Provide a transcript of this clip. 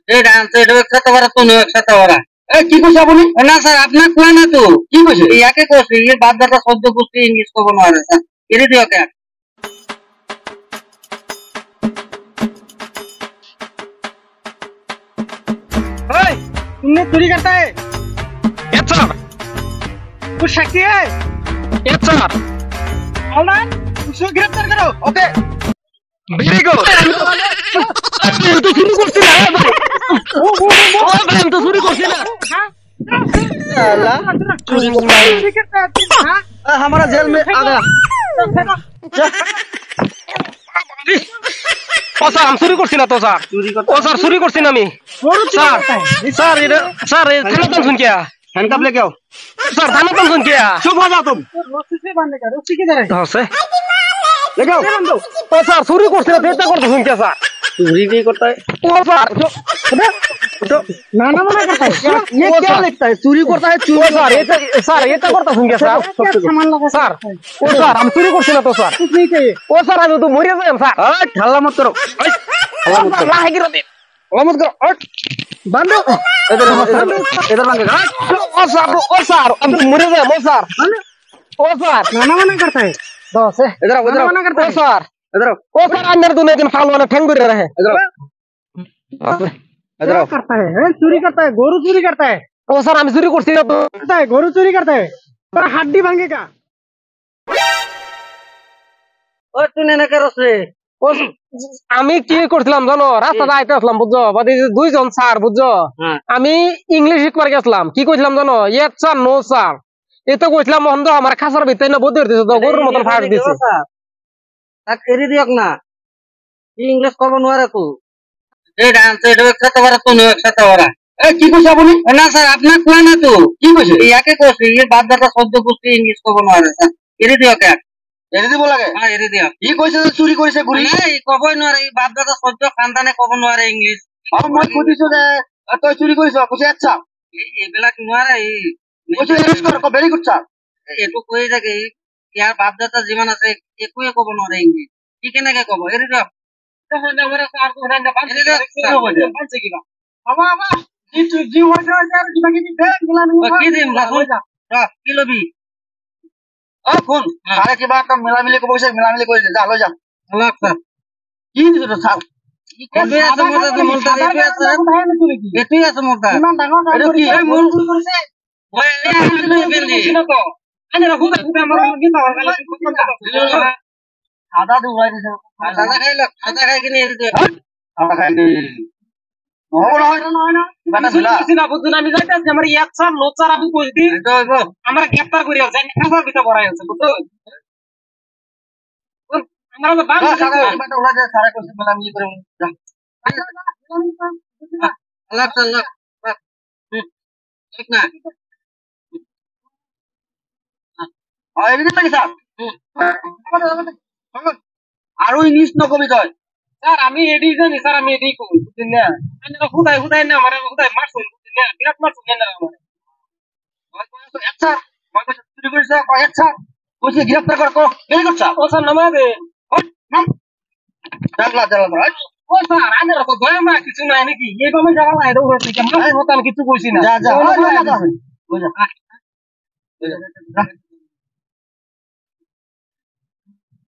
এটা আনছে এটা একসাথে ওরা তো একসাথে ওরা কি কইছে আপনি না স্যার আপনার কোয়া না তো কি কইছে ইয়াকে কইছে এর বাদ দাদা শব্দ বুঝতে ইংলিশ কব না রে স্যার এরে দিও কে ओए तुमने चोरी करता है यस सर कुछ शक है यस सर ऑलराइट उसको गिरफ्तार करो ओके वेरी गुड তুই তো শুরু করছিস না ভাই ও ভাই আমি তো শুরু করছি না अल्लाह चोरी करता है हां हमारा जेल में आ गया ও স্যার আমি চুরি করছি না তো স্যার ও স্যার চুরি করছি না আমি স্যার স্যার এটা স্যার থানা কম শুন क्या हैंडकफ लेके आओ স্যার থানা কম শুন क्या चुप हो जाओ तुम रस्सी से बांधने का रस्सी किधर है হচ্ছে लेके आओ ও স্যার চুরি করছি না চেষ্টা করতে শুন क्या স্যার चोरी नहीं करता है ও স্যার तो नाना मना करता है ये क्या लगता है चोरी करता है ও স্যার এটা করতে শুন क्या স্যার सामान लगा স্যার ও স্যার আমি চুরি করছি না তো স্যার कुछ नहीं चाहिए ও স্যার আমি তো মরে যাই স্যার हल्ला मत करो লাহে গিরে দে हल्ला मत करो बांधो इधर इधर मांगेगा ও স্যার আমি তো মরে যাই ও স্যার ও স্যার नाना मना करता है बस इधर आओ इधर आओ मना करता है सर इधर आओ ओ सर अंदर दोनों दिन फालवाना ठंग कर रहे हैं इधर आओ इधर आओ करता है चोरी करता है गोरू चोरी करता है ओ सर हम चोरी करছি না তো करता है गोरू चोरी करता है पर हड्डी भांगेगा ও তুই না করছ রে ও আমি কি করছিলাম জানো রাস্তা যাইতে আসলাম বুঝছো বাদে দুইজন স্যার বুঝছো আমি ইংলিশ শিখবার গেছিলাম কি কইছিলাম জানো ইয়েস স্যার নো স্যার এতো কইছিলাম মন্দ আমার খাসার ভিতরে না বদর দিছে তো গরুর মতন ফাড় দিছে তাক এরি দিওক না ইংলিশ কব নোয়ারে তো এটা আনছে এটা একসাথে ওরা তো একসাথে ওরা কি কইছে আপনি না স্যার আপনার কোয়া না তো কি কইছে ইয়াকে কইছে এর বাদ দাদা শব্দ বুঝতে ইংলিশ কব নোয়ারে স্যার এরি দিও কে এনে দিব লাগে হ্যাঁ এরি দিও কি কইছে যে চুরি করেছে গুড়ি না এই কবই নোয়ারে এই বাদ দাদা শব্দ খানদানে কব নোয়ারে ইংলিশ আর মই কইছো যে তুই চুরি করিস কইছে আচ্ছা এইবিলাক নোয়ারে এই কইছে ইউজ কর কো ভেরি গুড স্যার এটু কই থাকে ইয়ার বাপ দাদা জীবন আছে একুই কব নোয়ারে ইংলিশ কি কেনেকে কব এরি দিও তাহলে আমরা স্যার তো রান্না পাঁচে পাঁচে কিলো বাবা বাবা জি ওয়াটার স্যার কি বাকি দে গিলাম কি দিম রাখো কি লবি ও কোন আরে কি বাত মিলামিলি কো বসে মিলামিলি কইছে যা লই যা আল্লাহ স্যার কি দিছ তো স্যার এতুই আছে মোটা তো মোটা এতুই আছে মোটা ইমান ডাঙর এটা কি এই মন চুরি করেছে ওই এই বেন্দি তো আনে রাখো না আমার কি পাওয়া গেল সাদা দি উড়াই দিছে সাদা খাইলো সাদা খাই কিনে এর দে সাদা খাই দি নহবো নহয় না বাটা ছিলা না বুঝুন আমি যাইতাছি আমার এক স্যার নো স্যার আমি কইছি এটা হইব আমার গ্রেফতার করিয়া যায় খাসার ভিতর ভরাই আছে বুঝছো আমার তো বাং সাদা বাটা উড়াই দে সারা কইছে মিলামিলি করে যা আল্লাহ আল্লাহ ঠিক না আর এদিকে নাকি স্যার আরো ইংলিশ নকবি তই স্যার আমি এডি জানি স্যার আমি এডি কই বুঝছেন না আমি তো খুদাই খুদাই না আমার খুদাই মারছুন বুঝছেন না বিরাট মারছুন না আমার আচ্ছা চুরি করেছে আচ্ছা কইছে গ্রেফতার কর ভেরি গুড স্যার ও স্যার নামা দে নাম জাগলা জাগলা ও স্যার আমি তো দয়া মা কিছু নাই নাকি এই বামে জায়গা নাই এটা উড়ছে কি মারছুন আমি কিছু কইছি না যা যা